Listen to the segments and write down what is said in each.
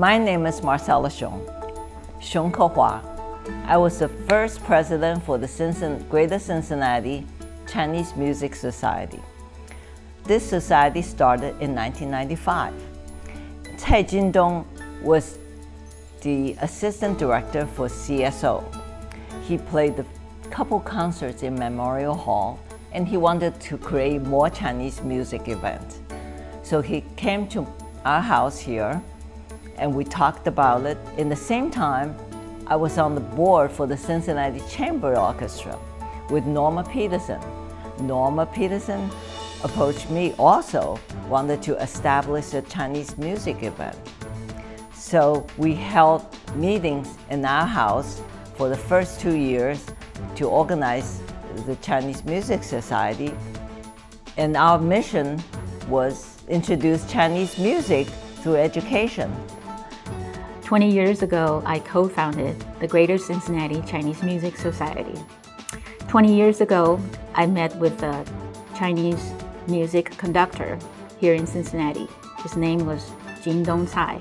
My name is Marcella Xiong, Xiong Kehua. I was the first president for the Greater Cincinnati Chinese Music Society. This society started in 1995. Cai Jindong was the assistant director for CSO. He played a couple concerts in Memorial Hall, and he wanted to create more Chinese music events. So he came to our house here, and we talked about it. In the same time, I was on the board for the Cincinnati Chamber Orchestra with Norma Peterson. Norma Peterson approached me also, wanted to establish a Chinese music event. So we held meetings in our house for the first 2 years to organize the Chinese Music Society. And our mission was introduce Chinese music through education. 20 years ago, I co-founded the Greater Cincinnati Chinese Music Society. 20 years ago, I met with a Chinese music conductor here in Cincinnati. His name was Jindong Cai.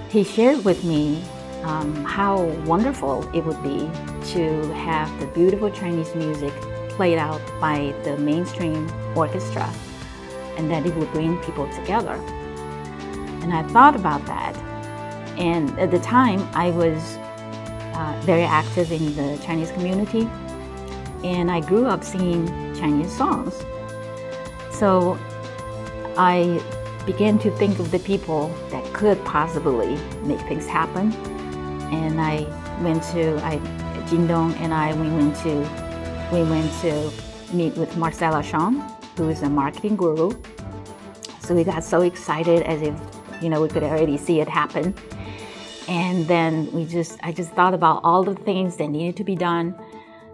He shared with me how wonderful it would be to have the beautiful Chinese music played out by the mainstream orchestra, and that it would bring people together. And I thought about that. And at the time, I was very active in the Chinese community, and I grew up singing Chinese songs. So I began to think of the people that could possibly make things happen. And Jindong and I, we went to meet with Marcella Xiong, who is a marketing guru. So we got so excited, as if, we could already see it happen. And then I just thought about all the things that needed to be done.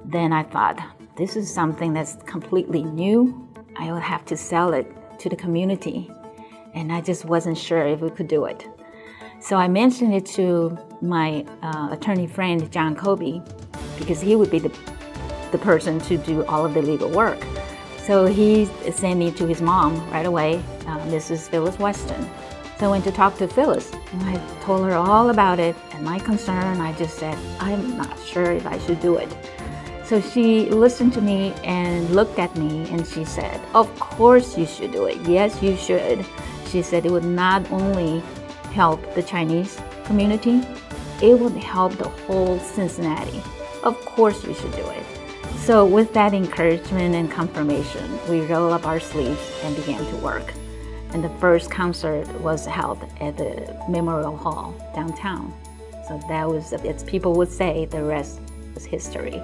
Then I thought, this is something that's completely new. I would have to sell it to the community. And I just wasn't sure if we could do it. So I mentioned it to my attorney friend, John Kobe, because he would be the person to do all of the legal work. So he sent me to his mom right away, Mrs. Phyllis Weston. So I went to talk to Phyllis, and I told her all about it and my concern. I just said, I'm not sure if I should do it. So she listened to me and looked at me, and she said, of course you should do it. Yes, you should. She said it would not only help the Chinese community, it would help the whole Cincinnati. Of course you should do it. So with that encouragement and confirmation, we rolled up our sleeves and began to work. And the first concert was held at the Memorial Hall downtown. So that was, as people would say, the rest was history.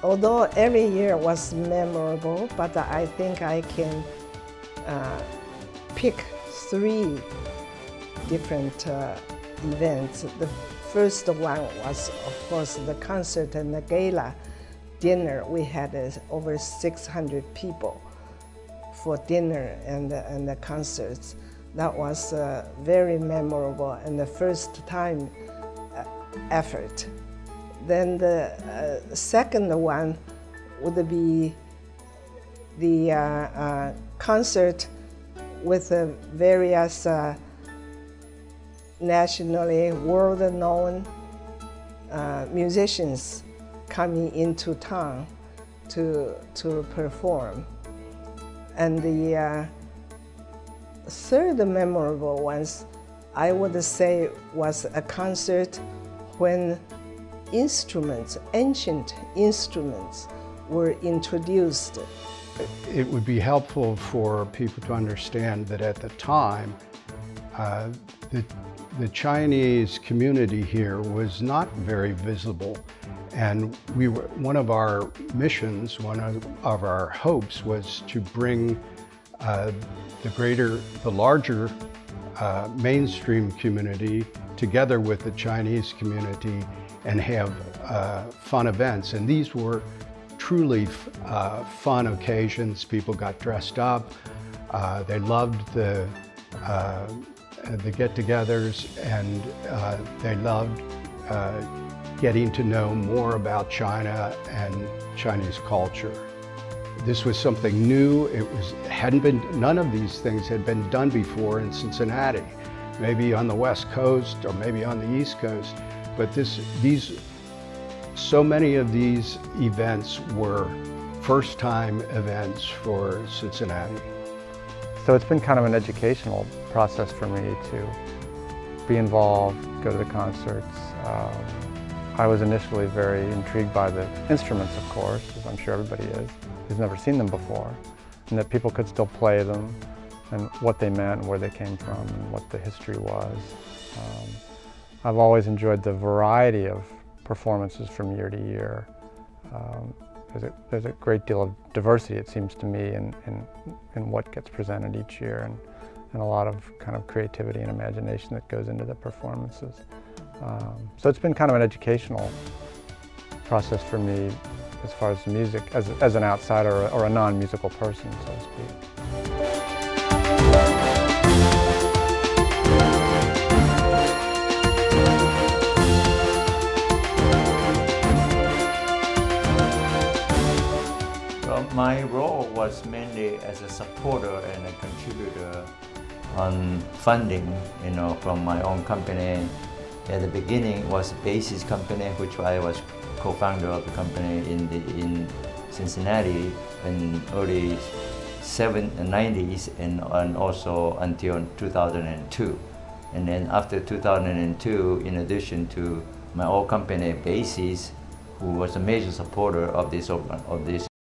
Although every year was memorable, but I think I can pick 3 different events. The first one was, of course, the concert and the gala dinner. We had over 600 people for dinner and the concerts. That was very memorable and the first time effort. Then the second one would be the concert with various nationally world-known musicians coming into town to perform. And the third memorable ones, I would say, was a concert when instruments, ancient instruments, were introduced. It would be helpful for people to understand that at the time, the Chinese community here was not very visible. And one of our missions, one of our hopes was to bring the larger mainstream community together with the Chinese community and have fun events. And these were truly fun occasions. People got dressed up. They loved the get-togethers, and they loved getting to know more about China and Chinese culture. This was something new. None of these things had been done before in Cincinnati. Maybe on the West Coast or maybe on the East Coast, but so many of these events were first-time events for Cincinnati. So it's been kind of an educational process for me to be involved, go to the concerts. I was initially very intrigued by the instruments, of course, as I'm sure everybody is, who's never seen them before, and that people could still play them, and what they meant, and where they came from, and what the history was. I've always enjoyed the variety of performances from year to year. There's a great deal of diversity, it seems to me, in what gets presented each year, and a lot of kind of creativity and imagination that goes into the performances. So it's been kind of an educational process for me as far as music, as an outsider or a non-musical person, so to speak. Well, my role was mainly as a supporter and a contributor on funding, from my own company. At the beginning, it was a basis company, which I was co-founder of the company in Cincinnati in early 90s and also until 2002. And then after 2002, in addition to my old company, Basis, who was a major supporter of this